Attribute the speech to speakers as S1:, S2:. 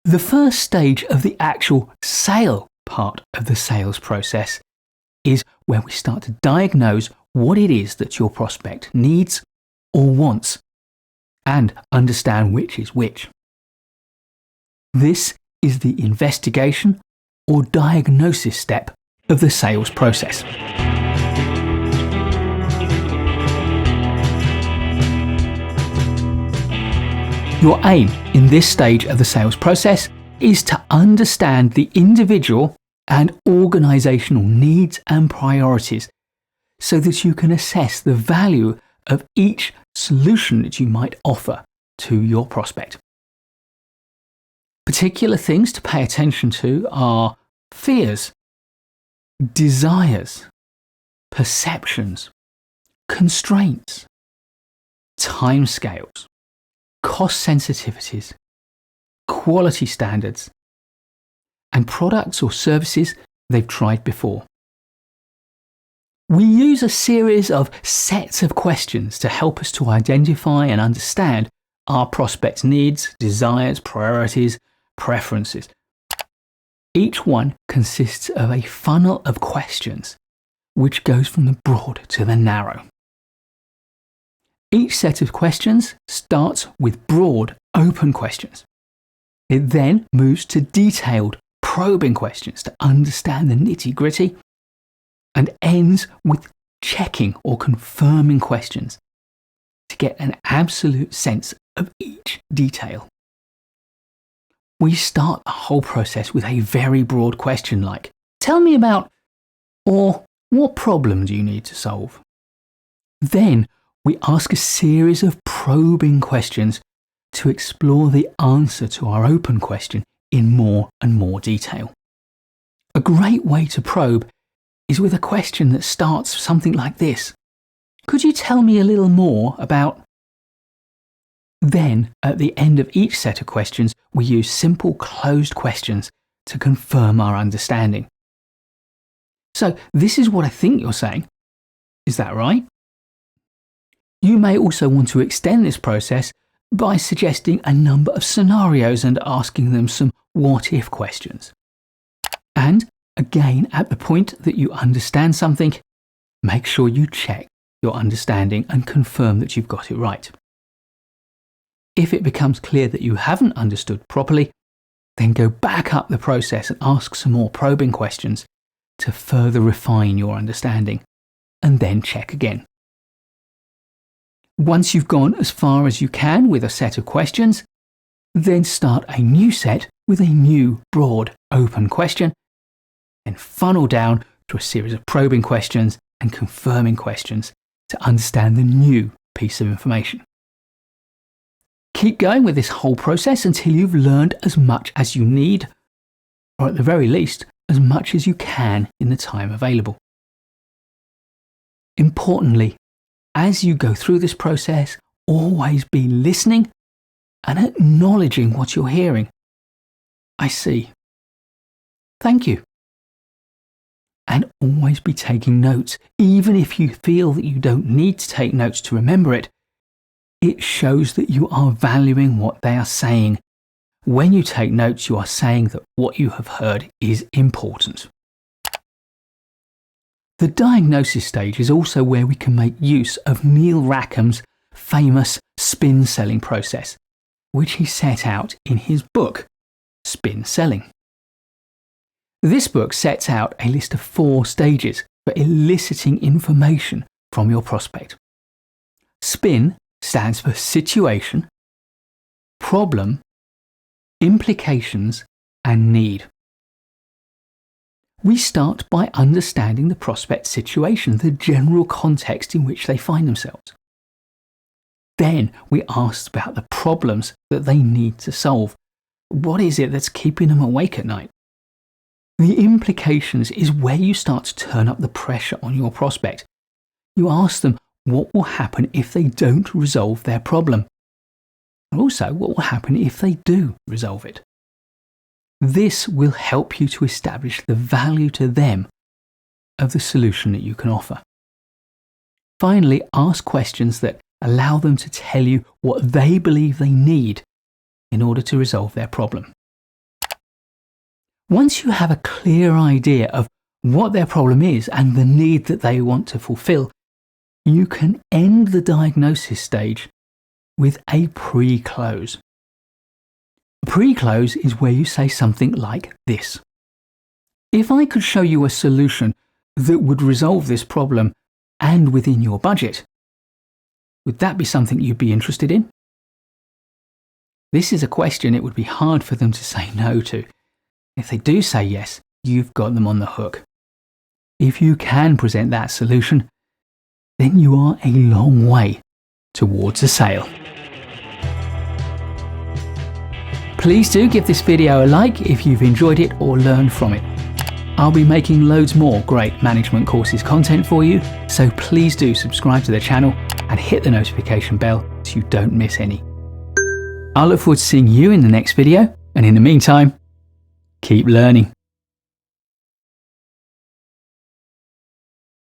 S1: The first stage of the actual sale part of the sales process is where we start to diagnose what it is that your prospect needs or wants and understand which is which. This is the investigation or diagnosis step of the sales process. Your aim in this stage of the sales process is to understand the individual and organizational needs and priorities so that you can assess the value of each solution that you might offer to your prospect. Particular things to pay attention to are fears, desires, perceptions, constraints, timescales, cost sensitivities, quality standards, and products or services they've tried before. We use a series of sets of questions to help us to identify and understand our prospects' needs, desires, priorities, preferences. Each one consists of a funnel of questions which goes from the broad to the narrow. Each set of questions starts with broad, open questions. It then moves to detailed, probing questions to understand the nitty-gritty, and ends with checking or confirming questions to get an absolute sense of each detail. We start the whole process with a very broad question like, "Tell me about," or "What problem do you need to solve?" Then we ask a series of probing questions to explore the answer to our open question in more and more detail. A great way to probe is with a question that starts something like this: "Could you tell me a little more about?" Then, at the end of each set of questions, we use simple closed questions to confirm our understanding. "So, this is what I think you're saying. Is that right?" You may also want to extend this process by suggesting a number of scenarios and asking them some what-if questions. And again, at the point that you understand something, make sure you check your understanding and confirm that you've got it right. If it becomes clear that you haven't understood properly, then go back up the process and ask some more probing questions to further refine your understanding, and then check again. Once you've gone as far as you can with a set of questions, then start a new set with a new, broad, open question, and funnel down to a series of probing questions and confirming questions to understand the new piece of information. Keep going with this whole process until you've learned as much as you need, or at the very least, as much as you can in the time available. Importantly, as you go through this process, always be listening and acknowledging what you're hearing. "I see. Thank you." And always be taking notes, even if you feel that you don't need to take notes to remember it. It shows that you are valuing what they are saying. When you take notes, you are saying that what you have heard is important. The diagnosis stage is also where we can make use of Neil Rackham's famous spin selling process, which he set out in his book, Spin Selling. This book sets out a list of 4 stages for eliciting information from your prospect. SPIN stands for situation, problem, implications, and need. We start by understanding the prospect's situation, the general context in which they find themselves. Then we ask about the problems that they need to solve. What is it that's keeping them awake at night? The implications is where you start to turn up the pressure on your prospect. You ask them what will happen if they don't resolve their problem. And also, what will happen if they do resolve it? This will help you to establish the value to them of the solution that you can offer. Finally, ask questions that allow them to tell you what they believe they need in order to resolve their problem. Once you have a clear idea of what their problem is and the need that they want to fulfill, you can end the diagnosis stage with a pre-close. A pre-close is where you say something like this: if I could show you a solution that would resolve this problem and within your budget, would that be something you'd be interested in? This is a question it would be hard for them to say no to. If they do say yes, you've got them on the hook. If you can present that solution, then you are a long way towards a sale. Please do give this video a like if you've enjoyed it or learned from it. I'll be making loads more great management courses content for you, so please do subscribe to the channel and hit the notification bell so you don't miss any. I look forward to seeing you in the next video, and in the meantime, keep learning.